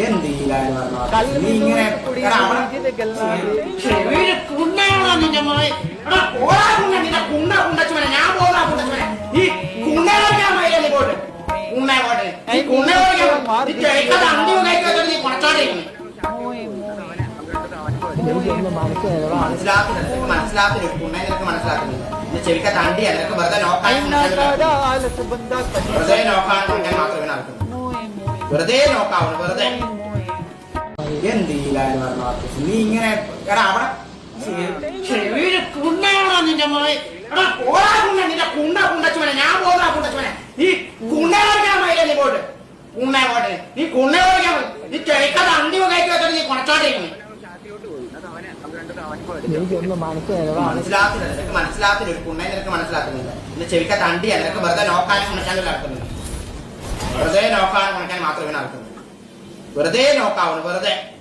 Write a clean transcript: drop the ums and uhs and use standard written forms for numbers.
എന്ത് ഈ കാര്യം പറഞ്ഞു നീ ഇങ്ങനെ ഞാൻ പോകാ കുണ്ടച്ചവനെ ഈ കുണ്ണ മൈലി പോട്ട് കുണ്ണ പോട്ടെ ഈ കുണ്ണ അന്തിമ കഴിക്കാത്ത നീ കുറച്ചാടിരിക്കുന്നു മനസ്സിലാക്കുന്നില്ല കുണ്ണ നിനക്ക് മനസ്സിലാക്കുന്നില്ല ചെവിക്കത്ത് അണ്ടിയാ നിനക്ക് വെറുതെ നോക്കാൻ ഞാൻ മാത്രമേ നടക്കുന്നു വെറുതെ നോക്കാവുന്നു വെറുതെ എന്ത് ഈ കാര്യം പറഞ്ഞു നീ ഇങ്ങനെ അവിടെ കുണ്ണയാണോ നിന്റെ മോയെ പോരാ കുണ്ണ നിന്റെ കുണ്ടച്ചവനെ ഞാൻ പോകാ കുണ്ടച്ചവനെ ഈ കുണ്ണ കളിക്കാൻ മൈലി പോട്ട് കുണ്ണ പോട്ടെ നീ കുണ്ണ കളിക്കാൻ നീ ചെവിക്കത്ത് അന്തിമ കഴിക്കാത്ത നീ കുറച്ചാടിരിക്കുന്നു മനസ്സിലാക്കുന്നില്ല നിനക്ക് മനസ്സിലാക്കുന്നില്ല ഒരു കുണ്ണയെ നിനക്ക് മനസ്സിലാക്കുന്നില്ല നിന്റെ ചെവിക്കത്ത് അണ്ടിയാ നിനക്ക് വെറുതെ നോക്കാനും കുണക്കാനും നടക്കുന്നില്ല വെറുതെ നോക്കാനും കുണക്കാൻ മാത്രമേ നടക്കുന്നുള്ളൂ വെറുതെ നോക്കാവുന്നു വെറുതെ